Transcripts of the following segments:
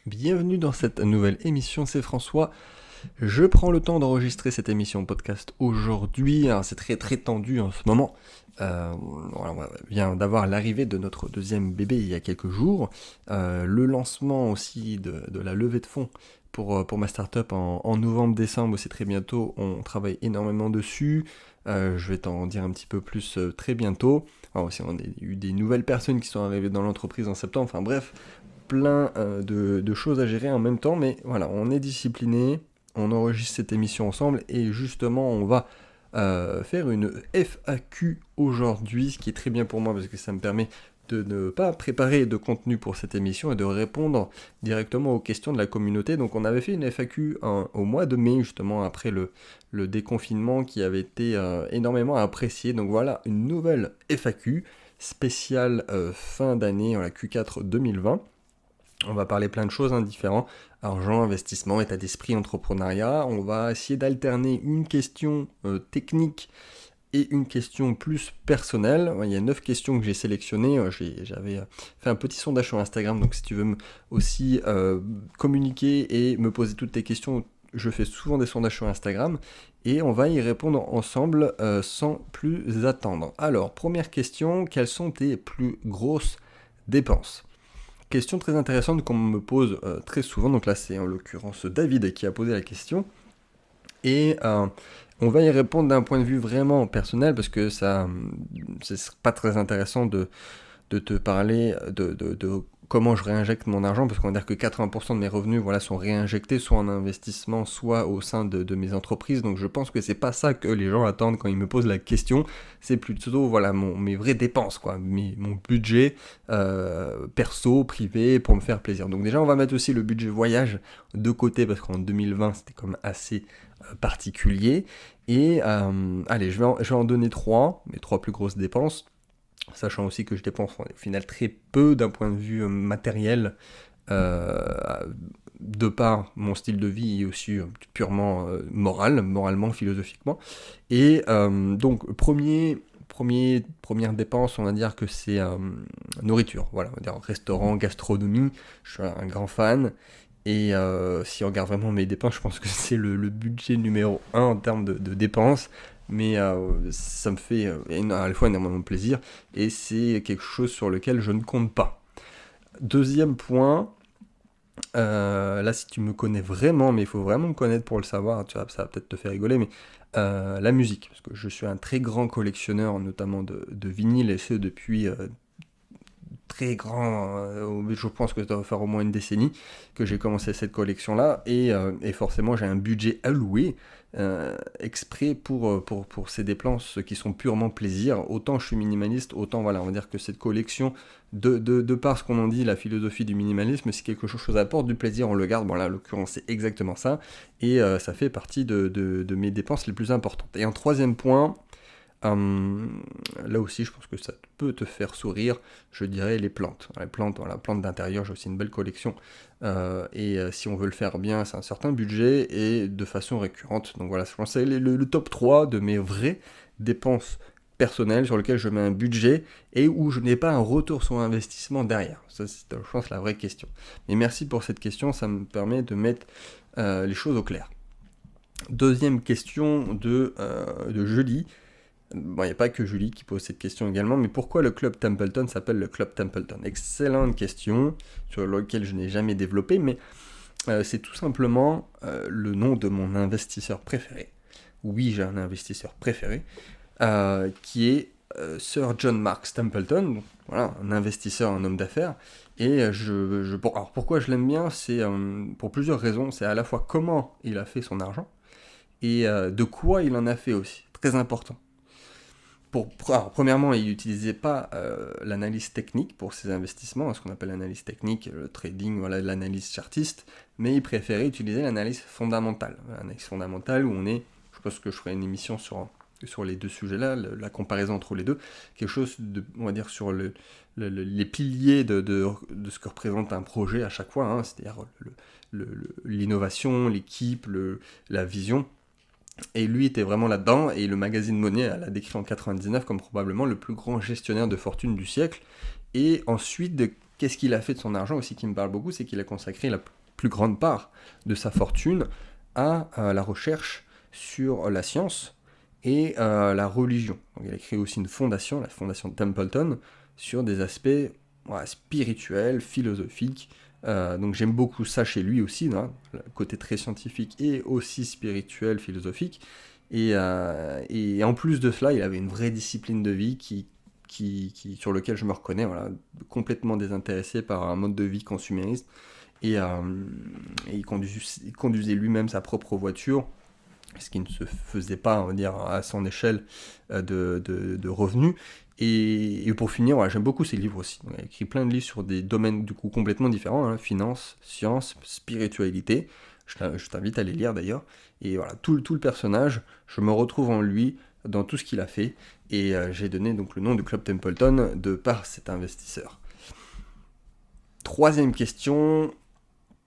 Bienvenue dans cette nouvelle émission, c'est François. Je prends le temps d'enregistrer cette émission podcast aujourd'hui. Alors, c'est très très tendu en ce moment. Voilà, on vient d'avoir l'arrivée de notre deuxième bébé il y a quelques jours. Le lancement aussi de la levée de fonds pour ma startup en novembre-décembre, c'est très bientôt. On travaille énormément dessus. Je vais t'en dire un petit peu plus très bientôt. Alors aussi, on a eu des nouvelles personnes qui sont arrivées dans l'entreprise en septembre. Enfin bref, plein de choses à gérer en même temps. Mais voilà, on est discipliné. On enregistre cette émission ensemble et justement on va faire une FAQ aujourd'hui, ce qui est très bien pour moi parce que ça me permet de ne pas préparer de contenu pour cette émission et de répondre directement aux questions de la communauté. Donc on avait fait une FAQ au mois de mai, justement après le déconfinement, qui avait été énormément apprécié. Donc voilà, une nouvelle FAQ spéciale fin d'année, la Q4 2020. On va parler plein de choses différentes, argent, investissement, état d'esprit, entrepreneuriat. On va essayer d'alterner une question technique et une question plus personnelle. Il y a 9 questions que j'ai sélectionnées. J'avais fait un petit sondage sur Instagram, donc si tu veux aussi communiquer et me poser toutes tes questions, je fais souvent des sondages sur Instagram. Et on va y répondre ensemble sans plus attendre. Alors, première question, quelles sont tes plus grosses dépenses ? Question très intéressante qu'on me pose très souvent, donc là c'est en l'occurrence David qui a posé la question, et on va y répondre d'un point de vue vraiment personnel, parce que c'est pas très intéressant de te parler de comment je réinjecte mon argent, parce qu'on va dire que 80% de mes revenus sont réinjectés soit en investissement, soit au sein de mes entreprises. Donc je pense que c'est pas ça que les gens attendent quand ils me posent la question. C'est plutôt mes vraies dépenses, mon budget perso, privé, pour me faire plaisir. Donc déjà on va mettre aussi le budget voyage de côté, parce qu'en 2020 c'était quand même assez particulier. Et allez, je vais en donner mes 3 plus grosses dépenses. Sachant aussi que je dépense au final très peu d'un point de vue matériel, de par mon style de vie et aussi purement moralement, philosophiquement. Et donc, première dépense, on va dire que c'est nourriture. Voilà, on va dire restaurant, gastronomie, je suis un grand fan. Et si on regarde vraiment mes dépenses, je pense que c'est le budget numéro 1 en termes de dépenses. Mais ça me fait à la fois énormément de plaisir et c'est quelque chose sur lequel je ne compte pas. Deuxième point, là si tu me connais vraiment, mais il faut vraiment me connaître pour le savoir, ça va peut-être te faire rigoler, mais la musique, parce que je suis un très grand collectionneur, notamment de vinyles, et ce depuis très grand, je pense que ça doit faire au moins une décennie que j'ai commencé cette collection-là, et forcément j'ai un budget alloué exprès pour ces dépenses qui sont purement plaisir. Autant je suis minimaliste, autant voilà, on va dire que cette collection, de par ce qu'on en dit, la philosophie du minimalisme, si quelque chose apporte du plaisir, on le garde. Bon là, en l'occurrence, c'est exactement ça, et ça fait partie de mes dépenses les plus importantes. Et un troisième point, là aussi, je pense que ça peut te faire sourire, je dirais les plantes. Les plantes, voilà, plantes d'intérieur, j'ai aussi une belle collection. Et si on veut le faire bien, c'est un certain budget et de façon récurrente. Donc voilà, je pense que c'est le top 3 de mes vraies dépenses personnelles sur lesquelles je mets un budget et où je n'ai pas un retour sur investissement derrière. Ça, c'est, je pense, la vraie question. Mais merci pour cette question, ça me permet de mettre les choses au clair. Deuxième question de Julie. Bon, il n'y a pas que Julie qui pose cette question également, mais pourquoi le Club Templeton s'appelle le Club Templeton ? Excellente question, sur laquelle je n'ai jamais développé, mais c'est tout simplement le nom de mon investisseur préféré. Oui, j'ai un investisseur préféré, qui est Sir John Marks Templeton, donc, voilà, un investisseur, un homme d'affaires. Et alors pourquoi je l'aime bien ? C'est pour plusieurs raisons. C'est à la fois comment il a fait son argent, et de quoi il en a fait aussi. Très important. Alors, premièrement, il n'utilisait pas l'analyse technique pour ses investissements, ce qu'on appelle l'analyse technique, le trading, voilà, l'analyse chartiste, mais il préférait utiliser l'analyse fondamentale. L'analyse fondamentale où je pense que je ferai une émission sur les deux sujets-là, la comparaison entre les deux, quelque chose on va dire, sur les piliers de ce que représente un projet à chaque fois, hein, c'est-à-dire l'innovation, l'équipe, la vision. Et lui était vraiment là-dedans, et le magazine Money l'a décrit en 99 comme probablement le plus grand gestionnaire de fortune du siècle. Et ensuite, qu'est-ce qu'il a fait de son argent aussi qui me parle beaucoup, c'est qu'il a consacré la plus grande part de sa fortune à la recherche sur la science et la religion. Donc, il a créé aussi une fondation, la fondation Templeton, sur des aspects spirituels, philosophiques. Donc j'aime beaucoup ça chez lui aussi, hein, le côté très scientifique et aussi spirituel, philosophique. Et en plus de cela, il avait une vraie discipline de vie sur lequel je me reconnais, voilà, complètement désintéressé par un mode de vie consumériste. Et il conduisait lui-même sa propre voiture, ce qui ne se faisait pas, on va dire, à son échelle de revenus. Et pour finir, voilà, j'aime beaucoup ses livres aussi. Il a écrit plein de livres sur des domaines du coup complètement différents, hein, finance, sciences, spiritualité. Je t'invite à les lire d'ailleurs. Et voilà, tout le personnage, je me retrouve en lui dans tout ce qu'il a fait. Et j'ai donné donc le nom du Club Templeton de par cet investisseur. Troisième question,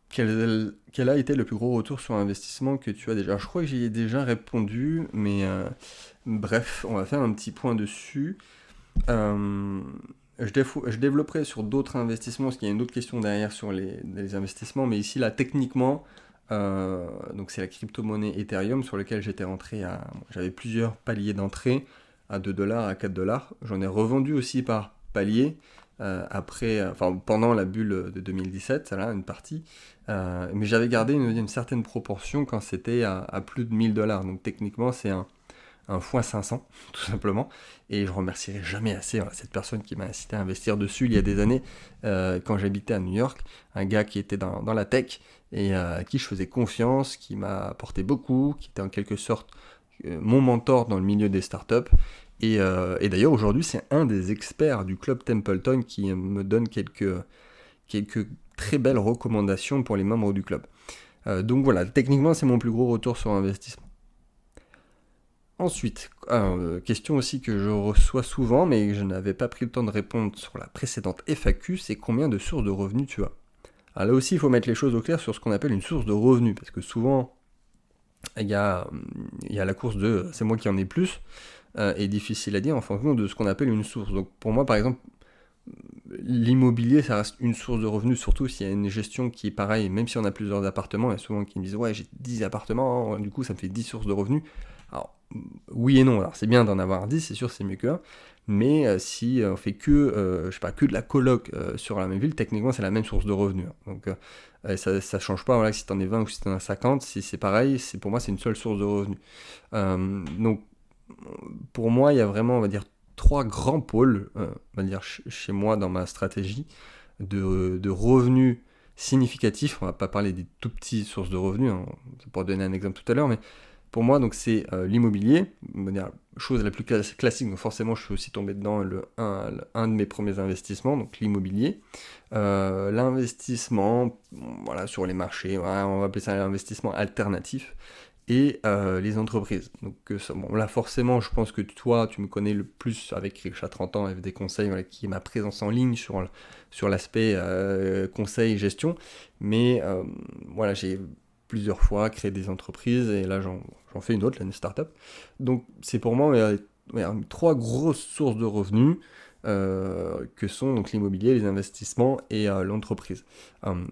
quel a été le plus gros retour sur investissement que tu as déjà? Je crois que j'y ai déjà répondu, mais bref, on va faire un petit point dessus. Je développerai sur d'autres investissements, parce qu'il y a une autre question derrière sur les investissements, mais ici, là, techniquement, donc c'est la crypto-monnaie Ethereum sur laquelle j'étais rentré j'avais plusieurs paliers d'entrée, à 2 dollars, à 4 dollars. J'en ai revendu aussi par palier, pendant la bulle de 2017, là, une partie. Mais j'avais gardé une certaine proportion quand c'était à plus de 1000 dollars. Donc techniquement, c'est un fois 500, tout simplement. Et je remercierai jamais assez cette personne qui m'a incité à investir dessus il y a des années, quand j'habitais à New York. Un gars qui était dans la tech et à qui je faisais confiance, qui m'a apporté beaucoup, qui était en quelque sorte mon mentor dans le milieu des startups. Et d'ailleurs, aujourd'hui, c'est un des experts du Club Templeton qui me donne quelques très belles recommandations pour les membres du club. Donc voilà, techniquement, c'est mon plus gros retour sur investissement. Ensuite, question aussi que je reçois souvent, mais je n'avais pas pris le temps de répondre sur la précédente FAQ, c'est combien de sources de revenus tu as? Alors là aussi, il faut mettre les choses au clair sur ce qu'on appelle une source de revenus, parce que souvent, il y a la course de c'est moi qui en ai plus, et difficile à dire en fonction de ce qu'on appelle une source. Donc pour moi, par exemple, l'immobilier, ça reste une source de revenus, surtout s'il y a une gestion qui est pareille, même si on a plusieurs appartements, il y a souvent qui me disent « Ouais, j'ai 10 appartements, du coup ça me fait 10 sources de revenus ». Alors, oui et non, alors c'est bien d'en avoir 10, c'est sûr c'est mieux que 1, mais si on fait que de la coloc sur la même ville, techniquement c'est la même source de revenus. Donc ça change pas, voilà, si t'en es 20 ou si t'en as 50, si c'est pareil, pour moi c'est une seule source de revenus. Donc pour moi il y a vraiment, on va dire, 3 grands pôles, on va dire chez moi dans ma stratégie de revenus significatifs. On va pas parler des tout petits sources de revenus, hein, pour donner un exemple tout à l'heure, mais pour moi, donc c'est l'immobilier, chose la plus classique, donc forcément je suis aussi tombé dedans, un de mes premiers investissements, donc l'immobilier. L'investissement, voilà, sur les marchés, voilà, on va appeler ça l'investissement alternatif, et les entreprises. Donc là forcément, je pense que toi, tu me connais le plus avec Richa 30 ans, FD Conseil, voilà, qui est ma présence en ligne sur l'aspect conseil, gestion, mais voilà, j'ai plusieurs fois créé des entreprises, et là j'en fais une autre, là, une startup. Donc c'est pour moi 3 grosses sources de revenus, que sont donc l'immobilier, les investissements et l'entreprise.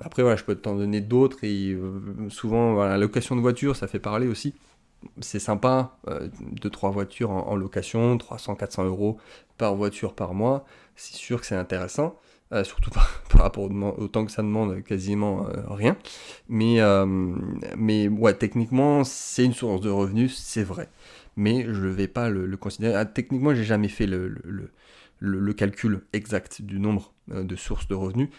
Après voilà, je peux t'en donner d'autres, et souvent voilà, la location de voiture, ça fait parler aussi. C'est sympa, 2-3 voitures en location, 300-400 euros par voiture par mois, c'est sûr que c'est intéressant. Surtout par rapport au temps que ça demande, quasiment rien. Mais ouais, techniquement, c'est une source de revenus, c'est vrai. Mais je ne vais pas le considérer. Techniquement, j'ai jamais fait le calcul exact du nombre de sources de revenus.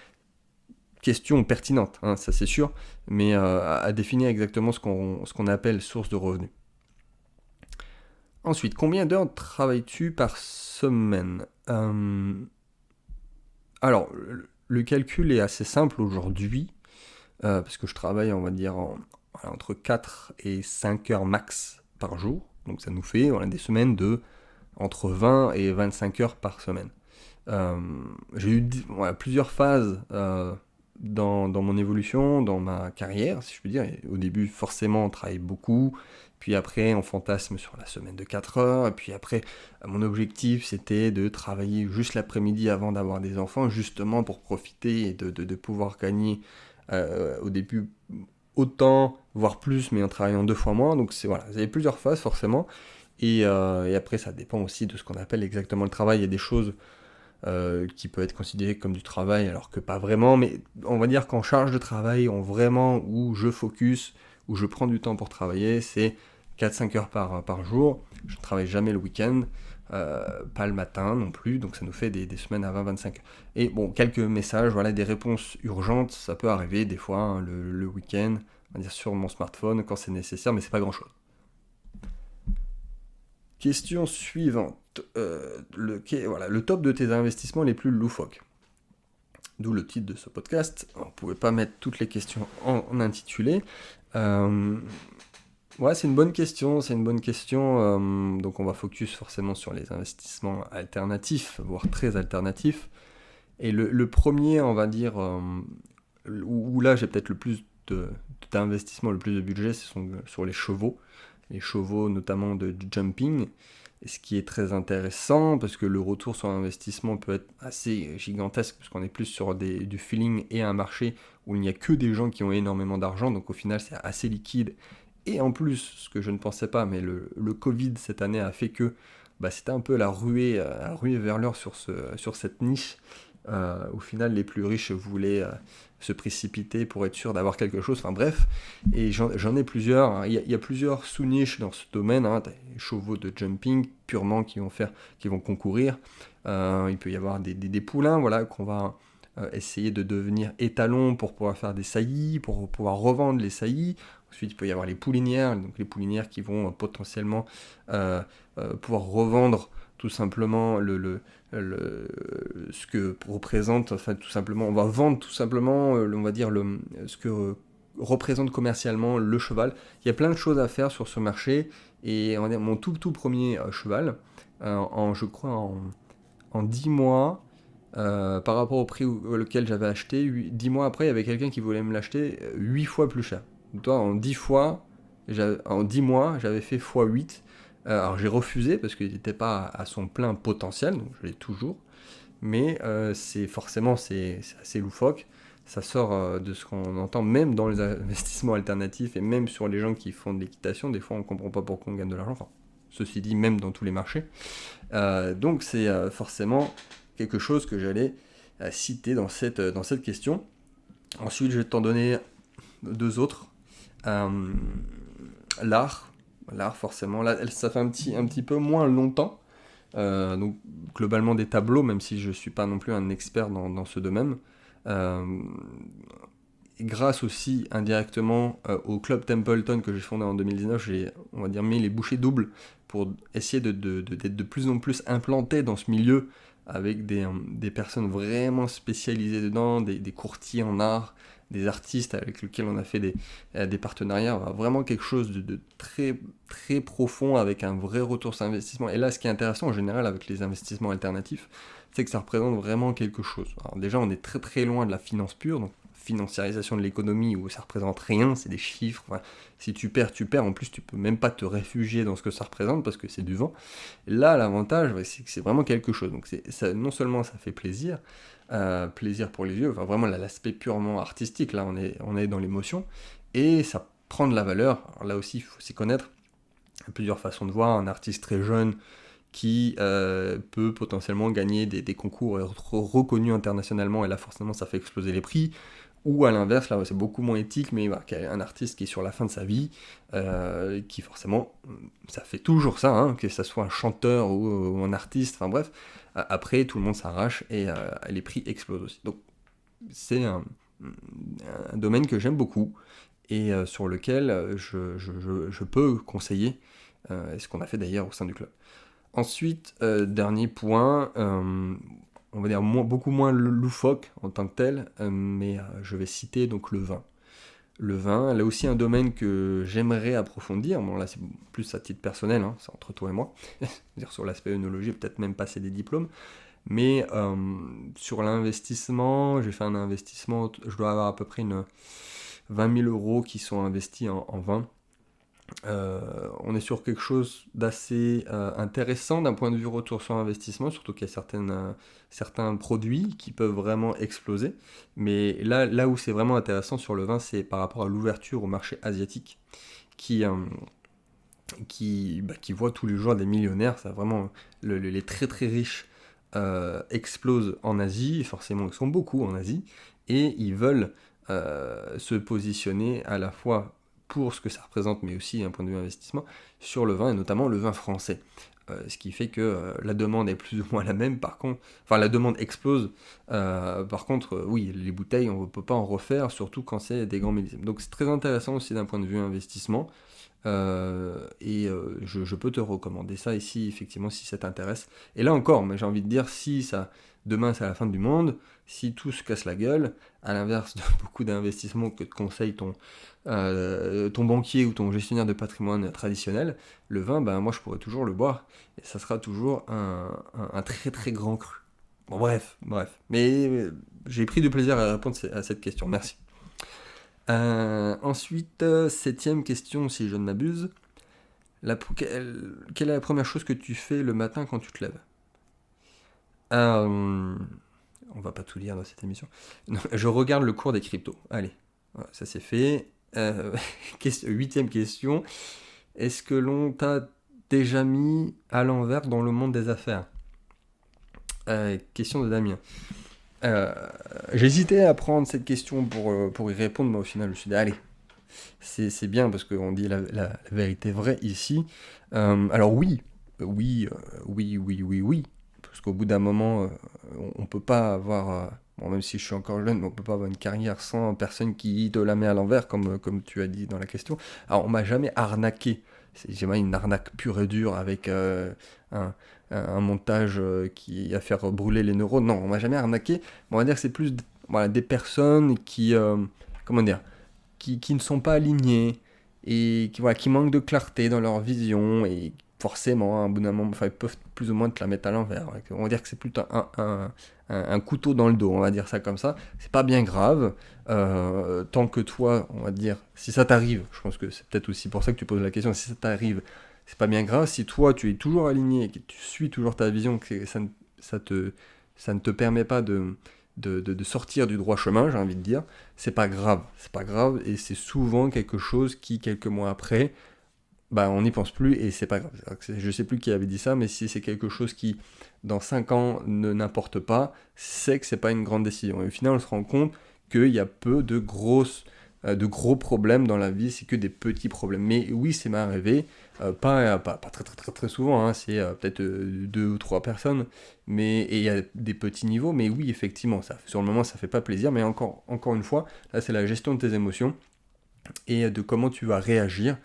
Question pertinente, hein, ça c'est sûr, mais à définir exactement ce qu'on appelle source de revenus. Ensuite, combien d'heures travailles-tu par semaine? Alors, le calcul est assez simple aujourd'hui, parce que je travaille, on va dire, entre 4 et 5 heures max par jour. Donc ça nous fait des semaines de entre 20 et 25 heures par semaine. J'ai eu plusieurs phases dans mon évolution, dans ma carrière, si je peux dire. Et au début, forcément, on travaille beaucoup, puis après, on fantasme sur la semaine de 4 heures, et puis après, mon objectif, c'était de travailler juste l'après-midi avant d'avoir des enfants, justement pour profiter et de pouvoir gagner au début autant, voire plus, mais en travaillant 2 fois moins. Donc c'est voilà, il y a plusieurs phases forcément. Et après, ça dépend aussi de ce qu'on appelle exactement le travail. Il y a des choses qui peuvent être considérées comme du travail, alors que pas vraiment. Mais on va dire qu'en charge de travail, où je focus, où je prends du temps pour travailler, c'est 4-5 heures par jour. Je ne travaille jamais le week-end, pas le matin non plus, donc ça nous fait des semaines à 20-25 heures. Et bon, quelques messages, voilà, des réponses urgentes, ça peut arriver des fois hein, le week-end, on va dire sur mon smartphone quand c'est nécessaire, mais c'est pas grand-chose. Question suivante. Voilà, le top de tes investissements les plus loufoques. D'où le titre de ce podcast. On ne pouvait pas mettre toutes les questions en intitulé. Ouais, c'est une bonne question. Donc on va focus forcément sur les investissements alternatifs, voire très alternatifs. Et le premier, on va dire, où là j'ai peut-être le plus d'investissement, le plus de budget, c'est sur les chevaux. Les chevaux notamment du jumping. Et ce qui est très intéressant, parce que le retour sur investissement peut être assez gigantesque, parce qu'on est plus sur du feeling et un marché où il n'y a que des gens qui ont énormément d'argent, donc au final c'est assez liquide. Et en plus, ce que je ne pensais pas, mais le Covid cette année a fait que c'était un peu la ruée vers l'or sur cette niche. Au final, les plus riches voulaient se précipiter pour être sûr d'avoir quelque chose. Enfin bref, et j'en ai plusieurs. Hein. Il y a plusieurs sous-niches dans ce domaine. Hein. T'as les chevaux de jumping purement qui vont concourir. Il peut y avoir des poulains, voilà, qu'on va essayer de devenir étalons pour pouvoir faire des saillies, pour pouvoir revendre les saillies. Ensuite, il peut y avoir les poulinières, donc les poulinières qui vont potentiellement pouvoir revendre tout simplement ce que représente, enfin tout simplement, on va vendre tout simplement, on va dire ce que représente commercialement le cheval. Il y a plein de choses à faire sur ce marché et on va dire mon tout premier cheval, je crois en 10 mois, par rapport au prix auquel j'avais acheté, 10 mois après, il y avait quelqu'un qui voulait me l'acheter 8 fois plus cher. Donc, toi, en 10 mois, j'avais fait x8. Alors j'ai refusé parce qu'il n'était pas à son plein potentiel, donc je l'ai toujours. Mais c'est assez loufoque. Ça sort de ce qu'on entend même dans les investissements alternatifs et même sur les gens qui font de l'équitation. Des fois, on ne comprend pas pourquoi on gagne de l'argent. Enfin, ceci dit, même dans tous les marchés. Donc c'est forcément quelque chose que j'allais citer dans cette question. Ensuite, je vais t'en donner 2 autres. L'art, forcément, là, ça fait un petit peu moins longtemps. Donc globalement des tableaux, même si je ne suis pas non plus un expert dans ce domaine. Grâce aussi indirectement au club Templeton que j'ai fondé en 2019, j'ai, on va dire, mis les bouchées doubles pour essayer d'être de plus en plus implanté dans ce milieu avec des personnes vraiment spécialisées dedans, des courtiers en art, des artistes avec lesquels on a fait des partenariats, vraiment quelque chose de très, très profond avec un vrai retour sur investissement. Et là, ce qui est intéressant en général avec les investissements alternatifs, c'est que ça représente vraiment quelque chose. Alors déjà, on est très très loin de la finance pure, donc financiarisation de l'économie où ça représente rien, c'est des chiffres. Enfin, si tu perds, tu perds. En plus, tu peux même pas te réfugier dans ce que ça représente parce que c'est du vent. Là, l'avantage, c'est que c'est vraiment quelque chose. Donc, non seulement ça fait plaisir, plaisir pour les yeux, enfin vraiment l'aspect purement artistique. Là, on est dans l'émotion et ça prend de la valeur. Alors là aussi, il faut s'y connaître. Il y a plusieurs façons de voir. Un artiste très jeune qui peut potentiellement gagner des concours et être reconnu internationalement, et là forcément ça fait exploser les prix. Ou à l'inverse, là c'est beaucoup moins éthique, mais un artiste qui est sur la fin de sa vie, qui forcément, ça fait toujours ça, hein, que ça soit un chanteur ou un artiste, enfin bref, après tout le monde s'arrache et les prix explosent aussi. Donc c'est un domaine que j'aime beaucoup et sur lequel je peux conseiller, ce qu'on a fait d'ailleurs au sein du club. Ensuite, dernier point, on va dire beaucoup moins loufoque en tant que tel, mais je vais citer donc le vin. Le vin, là aussi un domaine que j'aimerais approfondir. Bon là c'est plus à titre personnel, hein, c'est entre toi et moi. C'est-à-dire sur l'aspect œnologie, peut-être même passer des diplômes. Mais sur l'investissement, j'ai fait un investissement, je dois avoir à peu près 20 000 euros qui sont investis en vin. On est sur quelque chose d'assez intéressant d'un point de vue retour sur investissement, surtout qu'il y a certains produits qui peuvent vraiment exploser. Mais là où c'est vraiment intéressant sur le vin, c'est par rapport à l'ouverture au marché asiatique qui, euh, qui voit tous les jours des millionnaires. Ça vraiment, les très très riches explosent en Asie, forcément ils sont beaucoup en Asie, et ils veulent se positionner à la fois pour ce que ça représente, mais aussi d'un point de vue investissement, sur le vin, et notamment le vin français. Ce qui fait que la demande est plus ou moins la même, par contre, enfin la demande explose, par contre, oui, les bouteilles, on ne peut pas en refaire, surtout quand c'est des grands millésimes. Donc c'est très intéressant aussi d'un point de vue investissement, je peux te recommander ça ici, effectivement, si ça t'intéresse. Et là encore, mais j'ai envie de dire, si ça, demain c'est la fin du monde, si tout se casse la gueule, à l'inverse de beaucoup d'investissements que te conseille ton banquier ou ton gestionnaire de patrimoine traditionnel, le vin, ben moi je pourrais toujours le boire, et ça sera toujours un très très grand cru. Bon, bref. Mais j'ai pris du plaisir à répondre à cette question, merci. Ensuite, septième question, si je ne m'abuse. Quelle est la première chose que tu fais le matin quand tu te lèves? On va pas tout lire dans cette émission. Non, je regarde le cours des cryptos. Allez, voilà, ça c'est fait. Huitième question. Est-ce que l'on t'a déjà mis à l'envers dans le monde des affaires? Question de Damien. Euh, J'hésitais à prendre cette question pour y répondre, mais au final, je me suis dit, allez, c'est bien parce qu'on dit la vérité vraie ici. Alors oui, parce qu'au bout d'un moment, on peut pas avoir, bon, même si je suis encore jeune, mais on peut pas avoir une carrière sans personne qui te la met à l'envers, comme tu as dit dans la question. Alors on m'a jamais arnaqué, c'est jamais une arnaque pure et dure avec un, un montage qui a fait brûler les neurones. Non, on m'a jamais arnaqué. Mais on va dire que c'est plus voilà, des personnes qui, comment dire, qui ne sont pas alignés et qui manquent de clarté dans leur vision et forcément, à un bout d'un moment, enfin, ils peuvent plus ou moins te la mettre à l'envers. On va dire que c'est plutôt un couteau dans le dos, on va dire ça comme ça. C'est pas bien grave, tant que toi, on va dire, si ça t'arrive, je pense que c'est peut-être aussi pour ça que tu poses la question, si ça t'arrive, c'est pas bien grave. Si toi, tu es toujours aligné et que tu suis toujours ta vision, que ça ne te permet pas de sortir du droit chemin, j'ai envie de dire, c'est pas grave, et c'est souvent quelque chose qui, quelques mois après, bah, on n'y pense plus, et c'est pas grave. Je sais plus qui avait dit ça, mais si c'est quelque chose qui, dans 5 ans, n'importe pas, c'est que c'est pas une grande décision. Et au final, on se rend compte qu'il y a peu de gros problèmes dans la vie, c'est que des petits problèmes. Mais oui, c'est m'est arrivé, pas très, très, très, très souvent, hein, c'est peut-être 2 ou 3 personnes, et il y a des petits niveaux, mais oui, effectivement, sur le moment, ça fait pas plaisir, mais encore une fois, là, c'est la gestion de tes émotions et de comment tu vas réagir.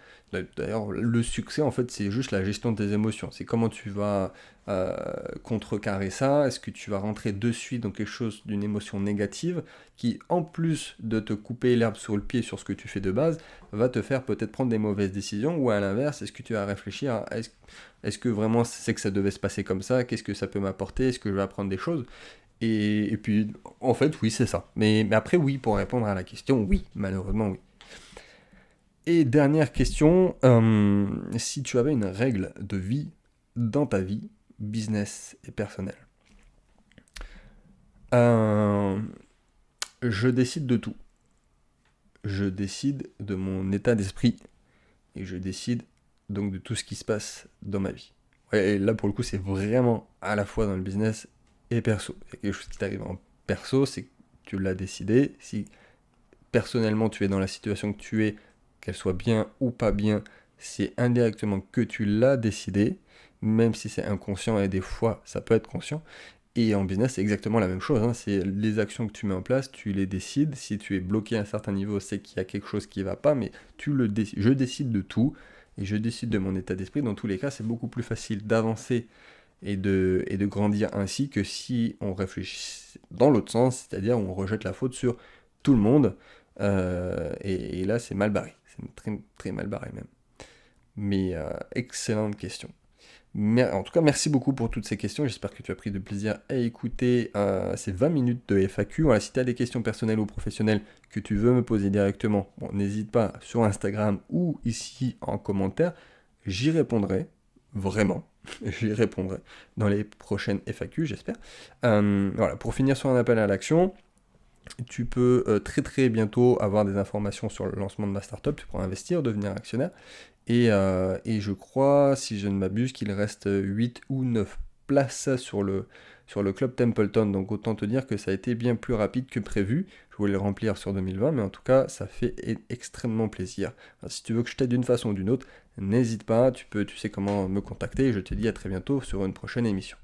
D'ailleurs, le succès, en fait, c'est juste la gestion de tes émotions. C'est comment tu vas contrecarrer ça. Est-ce que tu vas rentrer de suite dans quelque chose d'une émotion négative qui, en plus de te couper l'herbe sur le pied sur ce que tu fais de base, va te faire peut-être prendre des mauvaises décisions, ou à l'inverse, est-ce que tu vas réfléchir à est-ce que vraiment c'est que ça devait se passer comme ça? Qu'est-ce que ça peut m'apporter? Est-ce que je vais apprendre des choses? Et puis, en fait, oui, c'est ça. Mais après, oui, pour répondre à la question, oui, malheureusement, oui. Et dernière question, si tu avais une règle de vie dans ta vie, business et personnelle. Euh, je décide de tout. Je décide de mon état d'esprit et je décide donc de tout ce qui se passe dans ma vie. Ouais, et là, pour le coup, c'est vraiment à la fois dans le business et perso. Il y a quelque chose qui t'arrive en perso, c'est que tu l'as décidé. Si personnellement tu es dans la situation que tu es, qu'elle soit bien ou pas bien, c'est indirectement que tu l'as décidé, même si c'est inconscient, et des fois ça peut être conscient. Et en business, c'est exactement la même chose, hein. C'est les actions que tu mets en place, tu les décides. Si tu es bloqué à un certain niveau, c'est qu'il y a quelque chose qui ne va pas, mais tu le décides. Je décide de tout, et je décide de mon état d'esprit. Dans tous les cas, c'est beaucoup plus facile d'avancer et de grandir ainsi que si on réfléchit dans l'autre sens, c'est-à-dire on rejette la faute sur tout le monde. Et là, c'est mal barré. C'est très, très mal barré même. Mais excellente question. En tout cas, merci beaucoup pour toutes ces questions. J'espère que tu as pris de plaisir à écouter ces 20 minutes de FAQ. Voilà, si tu as des questions personnelles ou professionnelles que tu veux me poser directement, bon, n'hésite pas sur Instagram ou ici en commentaire. J'y répondrai, vraiment. J'y répondrai dans les prochaines FAQ, j'espère. Voilà, pour finir sur un appel à l'action, tu peux très très bientôt avoir des informations sur le lancement de ma startup. Tu pourras investir, devenir actionnaire. Et je crois, si je ne m'abuse, qu'il reste 8 ou 9 places sur le club Templeton. Donc autant te dire que ça a été bien plus rapide que prévu. Je voulais le remplir sur 2020, mais en tout cas, ça fait extrêmement plaisir. Alors, si tu veux que je t'aide d'une façon ou d'une autre, n'hésite pas, tu sais comment me contacter. Et je te dis à très bientôt sur une prochaine émission.